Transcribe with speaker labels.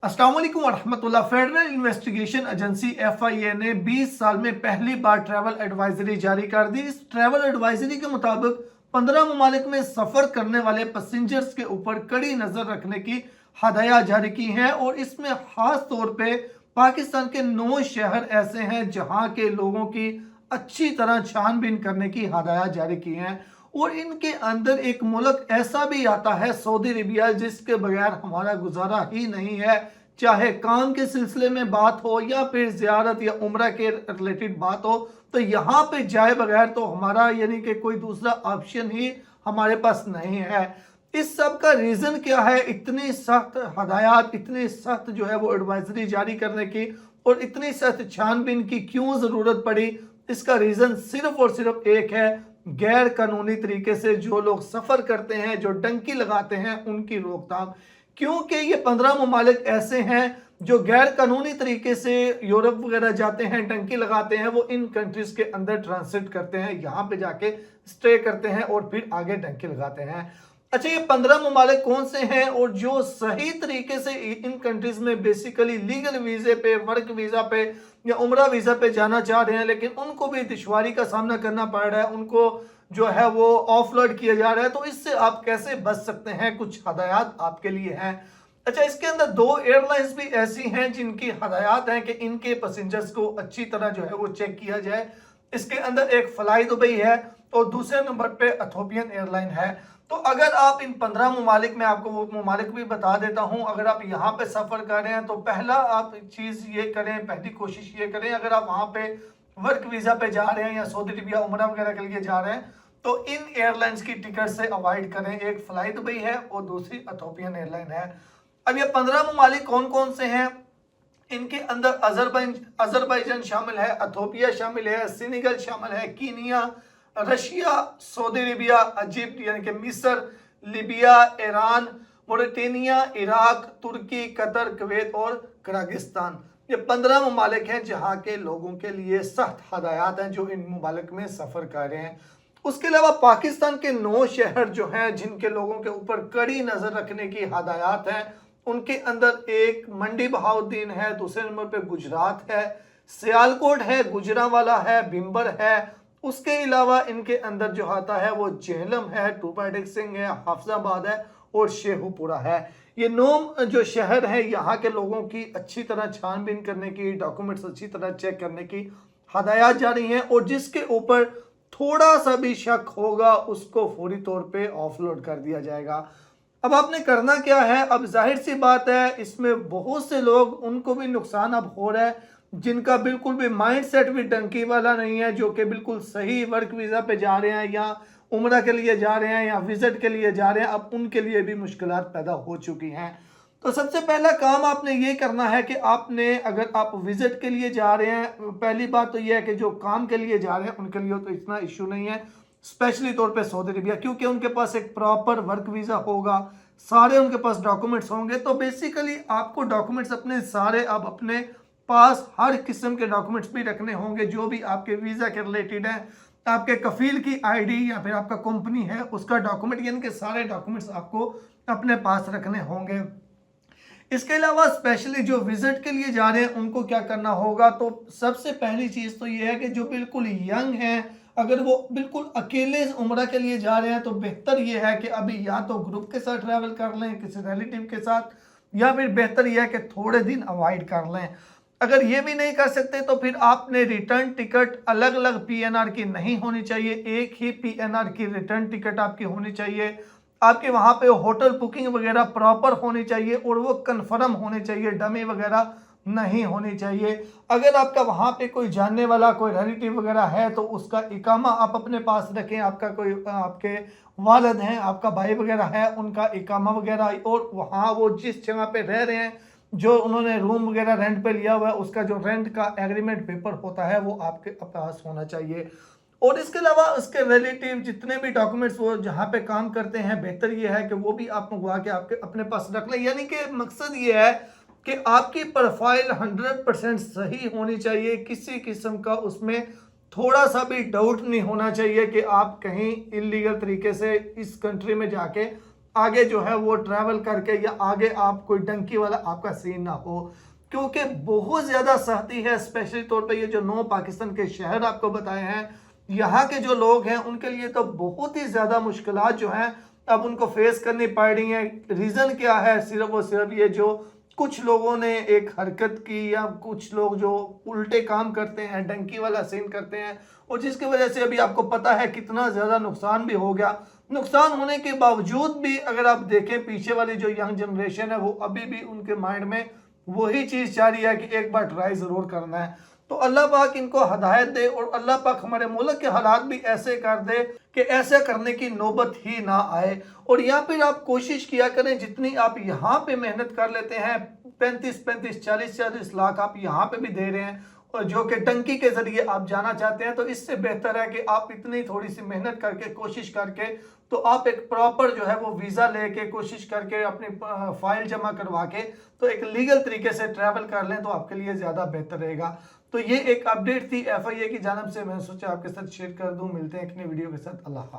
Speaker 1: अस्सलाम वालेकुम वरहमतुल्लाह। Federal investigation agency FIA ने 20 साल में पहली बार ट्रैवल एडवाइजरी जारी कर दी। इस ट्रैवल एडवाइजरी के मुताबिक 15 ममालिक में सफर करने वाले पैसेंजर्स के ऊपर कड़ी नजर रखने की हदायत जारी की हैं और इसमें खास तौर पे पाकिस्तान के 9 शहर ऐसे हैं जहां के लोगों की अच्छी तरह छानबीन करने की हदायत जारी की हैं और इनके अंदर एक मुल्क ऐसा भी आता है सऊदी अरेबिया, जिसके बगैर हमारा गुजारा ही नहीं है। चाहे काम के सिलसिले में बात हो या फिर जियारत या उम्रा के रिलेटेड बात हो, तो यहाँ पे जाए बगैर तो हमारा यानी कि कोई दूसरा ऑप्शन ही हमारे पास नहीं है। इस सब का रीज़न क्या है, इतनी सख्त हदायत, इतनी सख्त जो है वो एडवाइजरी जारी करने की और इतनी सख्त छानबीन की क्यों ज़रूरत पड़ी? इसका रीज़न सिर्फ और सिर्फ एक है, गैर कानूनी तरीके से जो लोग सफ़र करते हैं, जो डंकी लगाते हैं, उनकी रोकथाम। क्योंकि ये 15 ममालिक ऐसे हैं जो गैर कानूनी तरीके से यूरोप वगैरह जाते हैं, डंकी लगाते हैं, वो इन कंट्रीज़ के अंदर ट्रांसिट करते हैं, यहाँ पे जाके स्टे करते हैं और फिर आगे डंकी लगाते हैं। अच्छा, ये 15 ममालिक कौन से हैं और जो सही तरीके से इन कंट्रीज़ में बेसिकली लीगल वीज़े पे, वर्क वीज़ा पे या उम्रा वीज़ा पे जाना चाह रहे हैं, लेकिन उनको भी दुश्वारी का सामना करना पड़ रहा है, उनको जो है वो ऑफलोड किया जा रहा है, तो इससे आप कैसे बच सकते हैं? कुछ हदायत आपके लिए हैं। अच्छा, इसके अंदर 2 एयरलाइंस भी ऐसी हैं जिनकी हदायत हैं कि इनके पैसेंजर्स को अच्छी तरह जो है वो चेक किया जाए। इसके अंदर एक फ्लाई दुबई है और दूसरे नंबर पे इथियोपियन एयरलाइन है। तो अगर आप इन 15 ममालिक में, आपको वो ममालिक भी बता देता हूं, अगर आप यहाँ पे सफ़र कर रहे हैं तो पहला आप चीज़ ये करें, पहली कोशिश ये करें, अगर आप वहाँ पे वर्क वीज़ा पे जा रहे हैं या सऊदी अरबिया उमरा वगैरह के लिए जा रहे हैं, तो इन एयरलाइंस की टिकट से अवॉइड करें। एक फ्लाई दुबई है और दूसरी इथियोपियन एयरलाइन है। अब ये 15 ममालिक कौन कौन से हैं? इनके अंदर अजरबैजान शामिल है, इथियोपिया शामिल है, सेनेगल शामिल है, Kenya, Russia, Saudi Arabia, Egypt यानी कि मिस्र, लीबिया, ईरान, मोरिटानिया, इराक, तुर्की, कतर, कुवैत और किर्गिस्तान। ये 15 ममालिक हैं जहाँ के लोगों के लिए सख्त हदायत हैं जो इन ममालिक में सफ़र कर रहे हैं। उसके अलावा पाकिस्तान के 9 शहर जो हैं जिनके लोगों के ऊपर कड़ी नज़र रखने की हदायत हैं, उनके अंदर एक मंडी बहाउद्दीन है, दूसरे नंबर पे गुजरात है, सियालकोट है, गुजरांवाला है, भिम्बर है। उसके अलावा इनके अंदर जो आता है वो जेहलम है, टूपाडिक सिंह है, हाफजाबाद है और शेखुपुरा है। ये 9 जो शहर हैं, यहाँ के लोगों की अच्छी तरह छानबीन करने की, डॉक्यूमेंट्स अच्छी तरह चेक करने की हदायत जारी हैं और जिसके ऊपर थोड़ा सा भी शक होगा उसको फौरी तौर पे ऑफलोड कर दिया जाएगा। अब आपने करना क्या है? अब जाहिर सी बात है, इसमें बहुत से लोग, उनको भी नुकसान अब हो रहा है जिनका बिल्कुल भी माइंड सेट भी डंकी वाला नहीं है, जो कि बिल्कुल सही वर्क वीज़ा पे जा रहे हैं या उम्रा के लिए जा रहे हैं या विजिट के लिए जा रहे हैं। अब उनके लिए भी मुश्किलात पैदा हो चुकी हैं। तो सबसे पहला काम आपने ये करना है कि आपने, अगर आप विजिट के लिए जा रहे हैं, पहली बात तो ये है कि जो काम के लिए जा रहे हैं उनके लिए तो इतना इशू नहीं है, स्पेशली तौर पे सऊदी अरबिया, क्योंकि उनके पास एक प्रॉपर वर्क वीज़ा होगा, सारे उनके पास डॉक्यूमेंट्स होंगे। तो बेसिकली आपको डॉक्यूमेंट्स अपने सारे, अब अपने पास हर किस्म के डॉक्यूमेंट्स भी रखने होंगे जो भी आपके वीज़ा के रिलेटेड है, आपके कफील की ID या फिर आपका कंपनी है उसका डॉक्यूमेंट, यानी कि सारे डॉक्यूमेंट्स आपको अपने पास रखने होंगे। इसके अलावा स्पेशली जो विजिट के लिए जा रहे हैं उनको क्या करना होगा? तो सबसे पहली चीज़ तो ये है कि जो बिल्कुल यंग हैं, अगर वो बिल्कुल अकेले उम्रा के लिए जा रहे हैं तो बेहतर ये है कि अभी या तो ग्रुप के साथ ट्रैवल कर लें किसी रिलेटिव के साथ, या फिर बेहतर यह है कि थोड़े दिन अवॉइड कर लें। अगर ये भी नहीं कर सकते तो फिर आपने रिटर्न टिकट अलग अलग PNR की नहीं होनी चाहिए, एक ही PNR की रिटर्न टिकट आपकी होनी चाहिए। आपके वहाँ पे होटल बुकिंग वगैरह प्रॉपर होनी चाहिए और वो कंफर्म होनी चाहिए, डमी वगैरह नहीं होनी चाहिए। अगर आपका वहाँ पे कोई जानने वाला, कोई रिलेटिव वगैरह है तो उसका इकामा आप अपने पास रखें। आपका कोई, आपके वालिद हैं, आपका भाई वगैरह है, उनका इकामा वगैरह, और वहाँ वो जिस जगह पे रह रहे हैं, जो उन्होंने रूम वगैरह रेंट पे लिया हुआ है, उसका जो रेंट का एग्रीमेंट पेपर होता है वो आपके पास होना चाहिए। और इसके अलावा उसके रिलेटिव जितने भी डॉक्यूमेंट्स वो जहाँ पे काम करते हैं, बेहतर ये है कि वो भी आप मंगवा के आपके अपने पास रख लें। यानी कि मकसद ये है कि आपकी प्रोफाइल 100% सही होनी चाहिए, किसी किस्म का उसमें थोड़ा सा भी डाउट नहीं होना चाहिए कि आप कहीं इलीगल तरीके से इस कंट्री में जाके आगे जो है वो ट्रैवल करके या आगे आप कोई डंकी वाला आपका सीन ना हो, क्योंकि बहुत ज़्यादा सख्ती है। स्पेशली तौर पे ये जो 9 पाकिस्तान के शहर आपको बताए हैं, यहाँ के जो लोग हैं उनके लिए तो बहुत ही ज़्यादा मुश्किलात जो हैं अब उनको फेस करनी पड़ रही हैं। रीज़न क्या है? सिर्फ और सिर्फ ये जो कुछ लोगों ने एक हरकत की, या कुछ लोग जो उल्टे काम करते हैं, डंकी वाला सीन करते हैं, और जिसकी वजह से अभी आपको पता है कितना ज़्यादा नुकसान भी हो गया। नुकसान होने के बावजूद भी अगर आप देखें पीछे वाली जो यंग जनरेशन है वो अभी भी उनके माइंड में वही चीज़ चाह रही है कि एक बार ट्राई ज़रूर करना है। तो अल्लाह पाक इनको हदायत दे और अल्लाह पाक हमारे मुल्क के हालात भी ऐसे कर दे कि ऐसा करने की नौबत ही ना आए। और या फिर आप कोशिश किया करें, जितनी आप यहाँ पे मेहनत कर लेते हैं, 35-35 40-40 लाख आप यहाँ पे भी दे रहे हैं, और जो कि टंकी के जरिए आप जाना चाहते हैं, तो इससे बेहतर है कि आप इतनी थोड़ी सी मेहनत करके कोशिश करके तो आप एक प्रॉपर जो है वो वीज़ा लेके कोशिश करके अपनी फाइल जमा करवा के तो एक लीगल तरीके से ट्रैवल कर लें, तो आपके लिए ज़्यादा बेहतर रहेगा। तो ये एक अपडेट थी FIA की जानब से, मैं सोचा आपके साथ शेयर कर दूं। मिलते हैं एक नई वीडियो के साथ। अल्लाह हाफ़िज़।